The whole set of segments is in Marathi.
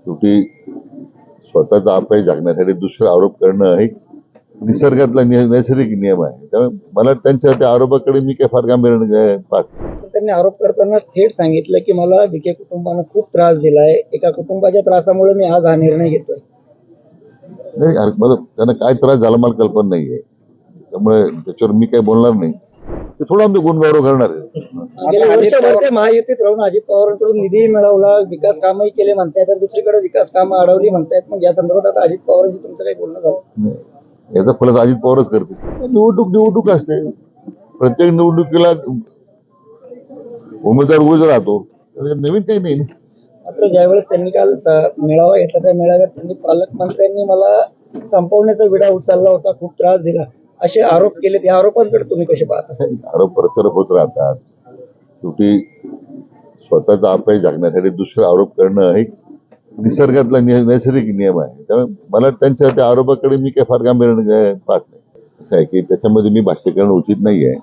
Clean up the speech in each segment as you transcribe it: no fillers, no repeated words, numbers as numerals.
शेवटी स्वतःचा अपयश झाकण्यासाठी दुसरे आरोप करणं हेच निसर्गातला नैसर्गिक नियम आहे. त्यामुळे मला त्यांच्या त्या आरोपाकडे मी काही फार गांभीर्याने पाहत नाही. त्यांनी आरोप करताना थेट सांगितलं की मला विखे कुटुंबानं खूप त्रास दिलाय, एका कुटुंबाच्या त्रासामुळे मी आज हा निर्णय घेतोय. नाही, मला त्यांना काय त्रास झाला मला कल्पना नाहीये, त्यामुळे त्याच्यावर मी काही बोलणार नाही. ते थोडं आमचे गुणगौरव करणार आहे. गेल्या वर्षभर ते महायुतीत राहून अजित पवारांकडून निधीही मिळवला, विकास कामही केले म्हणतायत, तर दुसरीकडे विकास कामं अडवली म्हणतायत. मग या संदर्भात अजित पवारांशी तुमचं काही बोलणं झालं? नाही, याचा खुलासा अजित पवारच करते. निवडणूक असते. प्रत्येक निवडणुकीला उमेदवार उभा राहतो. नवीन काही नाही. मात्र ज्यावेळेस त्यांनी काल मेळावा घेतला, त्या मेळाव्यात त्यांनी पालकमंत्र्यांनी मला संपवण्याचा विडा उचलला होता, खूप त्रास दिला असे आरोप केले. त्या आरोपांकडे तुम्ही कसे पाहता? आरोप प्रत्यारोप होत राहतात. शेवटी स्वतःचा अपयश झाकण्यासाठी दुसरे आरोप करणं हेच निसर्गातला नैसर्गिक नियम आहे. त्यामुळे मला त्यांच्या त्या आरोपाकडे मी काही फार गांभीर्याने पाहत नाही. असं आहे की त्याच्यामध्ये मी भाष्य करणं उचित नाही आहे.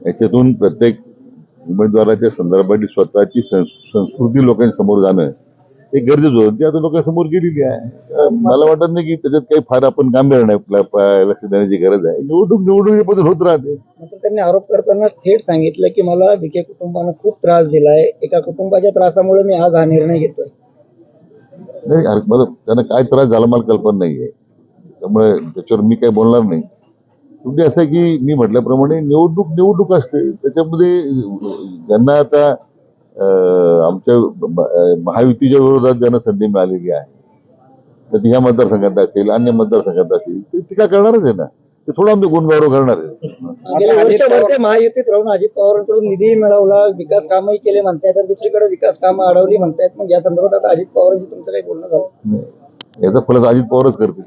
याच्यातून प्रत्येक उमेदवाराच्या संदर्भात स्वतःची संस्कृती लोकांसमोर जाणं हे गरजेचं होतं. ती आता लोकांसमोर गेलेली आहे. मला वाटत नाही की त्याच्यात काही फार आपण गांभीर्याने लक्ष देण्याची गरज आहे. निवडणूक बद्दल होत राहते. मात्र त्यांनी आरोप करताना थेट सांगितलं की मला विखे कुटुंबानं खूप त्रास दिलाय, एका कुटुंबाच्या त्रासामुळे मी आज हा निर्णय घेतोय. नाही, मला त्यांना काय त्रास झाला मला कल्पना नाहीये, त्यामुळे त्याच्यावर मी काही बोलणार नाही. शेवटी असं आहे की मी म्हटल्याप्रमाणे निवडणूक असते. त्याच्यामध्ये ज्यांना आता आमच्या महायुतीच्या विरोधात ज्यांना संधी मिळालेली आहे, तर ती ह्या मतदारसंघात असेल, अन्य मतदारसंघात असेल, ते टीका करणारच आहे ना. ते थोडं आमचे गुणगौरव करणार आहे. गेल्या वर्षभर ते महायुतीत राहून अजित पवारांकडून निधीही मिळवला, विकास कामही केले म्हणतायत, तर दुसरीकडे विकास कामं अडवली म्हणतायत. मग या संदर्भात अजित पवारांशी तुमचं काही बोलणं झालं? नाही, याचा खुलासा अजित पवारच करते.